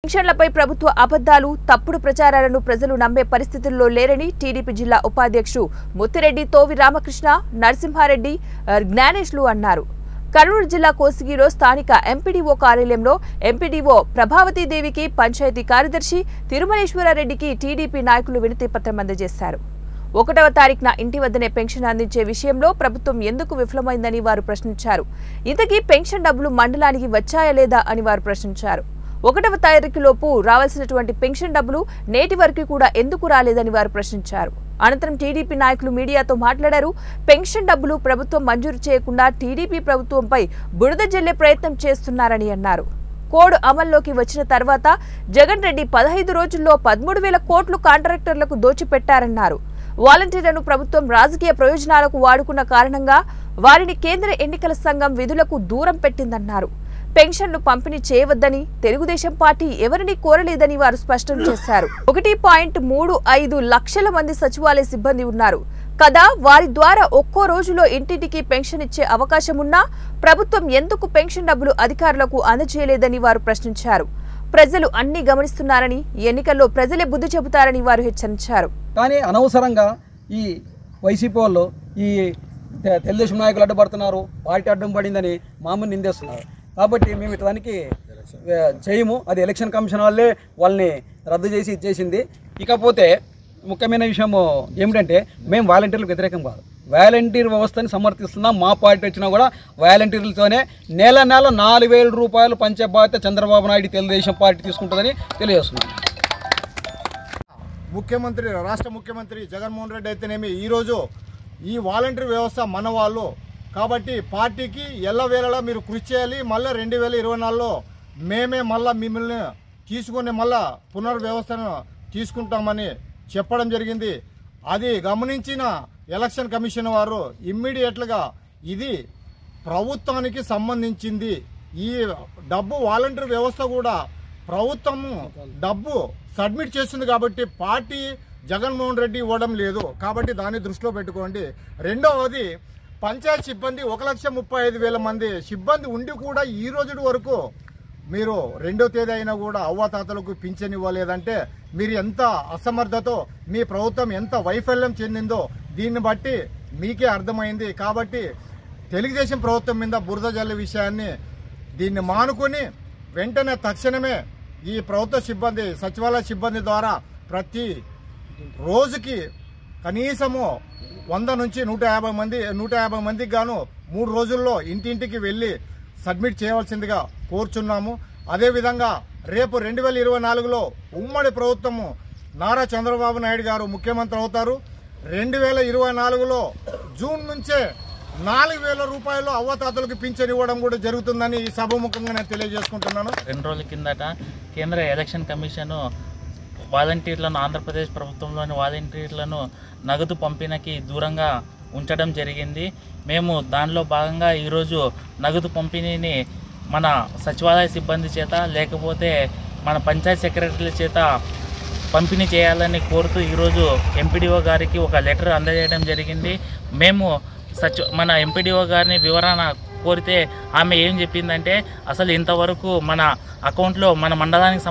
పెన్షన్లపై ప్రభుత్వ అబద్ధాలు తప్పుడు ప్రచారాలను ప్రజలు నమ్మే పరిస్థితుల్లో లేరని టీడీపీ జిల్లా ఉపాధ్యక్షుడు ముత్తిరెడ్డి తోవి రామకృష్ణ నరసింహారెడ్డి జ్ఞానేష్లు అన్నారు. కర్నూలు జిల్లా కోసిగిలో స్థానిక ఎంపీడీఓ కార్యాలయంలో ఎంపీడీఓ ప్రభావతీదేవికి పంచాయతీ కార్యదర్శి తిరుమలేశ్వరరెడ్డికి టీడీపీ నాయకులు వినతి పత్రం అందజేశారు. 1వ తారీఖున ఇంటి వద్దనే పెన్షన్ అందించే విషయంలో ప్రభుత్వం ఎందుకు విఫలమైందని వారు ప్రశ్నించారు. ఇంతకీ పెన్షన్ డబ్బులు మండలానికి వచ్చాయా లేదా అని వారు ప్రశ్నించారు. 1వ తారీఖులోపు రావాల్సినటువంటి పెన్షన్ డబ్బులు నేటి వరకు కూడా ఎందుకు రాలేదని వారు ప్రశ్నించారు. అనంతరం టీడీపీ నాయకులు మీడియాతో మాట్లాడారు. పెన్షన్ డబ్బులు ప్రభుత్వం మంజూరు చేయకుండా టీడీపీ ప్రభుత్వంపై బురద జల్లే ప్రయత్నం చేస్తున్నారని అన్నారు. కోడ్ అమల్లోకి వచ్చిన తర్వాత జగన్ రెడ్డి 15 రోజుల్లో 13,000 కోట్లు కాంట్రాక్టర్లకు దోచిపెట్టారన్నారు. వాలంటీర్లను ప్రభుత్వం రాజకీయ ప్రయోజనాలకు వాడుకున్న కారణంగా వారిని కేంద్ర ఎన్నికల సంఘం విధులకు దూరం పెట్టిందన్నారు. పెన్షన్లు పంపిణీ చేయవద్దని తెలుగుదేశం పార్టీ ఎవరిని కోరలేదని వారు స్పష్టం చేశారు. 1.35 లక్షల మంది సచివాలయ సిబ్బంది ఉన్నారు కదా, వారి ద్వారా ఒక్కో రోజులో ఇంటింటికి పెన్షన్ ఇచ్చే అవకాశం ఉన్నా ప్రభుత్వం ఎందుకు పెన్షన్ డబ్బులు అధికారులకు అందజేయలేదని వారు ప్రశ్నించారు. ప్రజలు అన్ని గమనిస్తున్నారని, ఎన్నికల్లో ప్రజలే బుద్ధి చెబుతారని వారు హెచ్చరించారు. కానీ అనవసరంగా ఈ వైసీపీ వాళ్ళు ఈ తెలుగుదేశం నాయకులు అడ్డుపడుతున్నారు, పార్టీ అడ్డం పడిందని మామూలు నిందేస్తున్నారు. కాబట్టి మేము ఇట్లానికి చేయము. అది ఎలక్షన్ కమిషన్ వాళ్ళే వాళ్ళని రద్దు చేసి ఇచ్చేసింది. ఇకపోతే ముఖ్యమైన విషయం ఏమిటంటే మేము వాలంటీర్లకు వ్యతిరేకం కాదు, వాలంటీర్ వ్యవస్థని సమర్థిస్తున్నాం. మా పార్టీ వచ్చినా కూడా వాలంటీర్లతోనే నెల 4,000 రూపాయలు పంచే బాధ్యత చంద్రబాబు నాయుడు తెలుగుదేశం పార్టీ తీసుకుంటుందని తెలియజేస్తున్నాం. రాష్ట్ర ముఖ్యమంత్రి జగన్మోహన్ రెడ్డి అయితేనేమి ఈరోజు ఈ వాలంటీర్ వ్యవస్థ మన వాళ్ళు కాబట్టి పార్టీకి ఎల్లవేళలా మీరు కృషి చేయాలి. మళ్ళీ 2024లో మేమే మళ్ళీ మిమ్మల్ని తీసుకుని మళ్ళా పునర్వ్యవస్థను తీసుకుంటామని చెప్పడం జరిగింది. అది గమనించిన ఎలక్షన్ కమిషన్ వారు ఇమ్మీడియట్గా ఇది ప్రభుత్వానికి సంబంధించింది, ఈ డబ్బు వాలంటీర్ వ్యవస్థ కూడా ప్రభుత్వం డబ్బు సబ్మిట్ చేస్తుంది కాబట్టి పార్టీ జగన్మోహన్ రెడ్డి ఇవ్వడం లేదు కాబట్టి దాన్ని దృష్టిలో పెట్టుకోండి. రెండవది పంచాయత్ సిబ్బంది 1,35,000 మంది సిబ్బంది ఉండి కూడా ఈ రోజు వరకు మీరు 2వ తేదీ అయినా కూడా అవ్వాతాతలకు పింఛన్ ఇవ్వలేదంటే మీరు ఎంత అసమర్థతో మీ ప్రభుత్వం ఎంత వైఫల్యం చెందిందో దీన్ని బట్టి మీకే అర్థమైంది. కాబట్టి తెలుగుదేశం ప్రభుత్వం మీద బురద జల్లే విషయాన్ని దీన్ని మానుకొని వెంటనే తక్షణమే ఈ ప్రభుత్వ సిబ్బంది సచివాలయ సిబ్బంది ద్వారా ప్రతి రోజుకి కనీసము 100 నుంచి 150 మందికి గాను 3 రోజుల్లో ఇంటింటికి వెళ్ళి సబ్మిట్ చేయవలసిందిగా కోరుచున్నాము. అదేవిధంగా రేపు 2024లో ఉమ్మడి ప్రభుత్వము నారా చంద్రబాబు నాయుడు గారు ముఖ్యమంత్రి అవుతారు. 2024లో జూన్ నుంచే 4,000 రూపాయలు అవ్వతాతలకు పింఛన్ ఇవ్వడం కూడా జరుగుతుందని ఈ సభముఖంగా నేను తెలియజేసుకుంటున్నాను. 2 రోజుల కిందట కేంద్ర ఎలక్షన్ కమిషన్ వాలంటీర్లను ఆంధ్రప్రదేశ్ ప్రభుత్వంలోని వాలంటీర్లను నగదు పంపిణీకి దూరంగా ఉంచడం జరిగింది. మేము దానిలో భాగంగా ఈరోజు నగదు పంపిణీని మన సచివాలయ సిబ్బంది చేత లేకపోతే మన పంచాయత్ సెక్రటరీల చేత పంపిణీ చేయాలని కోరుతూ ఈరోజు ఎంపీడీఓ గారికి ఒక లెటర్ అందజేయడం జరిగింది. మేము మన ఎంపీడీఓ గారిని వివరణ కోరితే ఆమె ఏం చెప్పిందంటే అసలు ఇంతవరకు మన అకౌంట్లో మన మండలానికి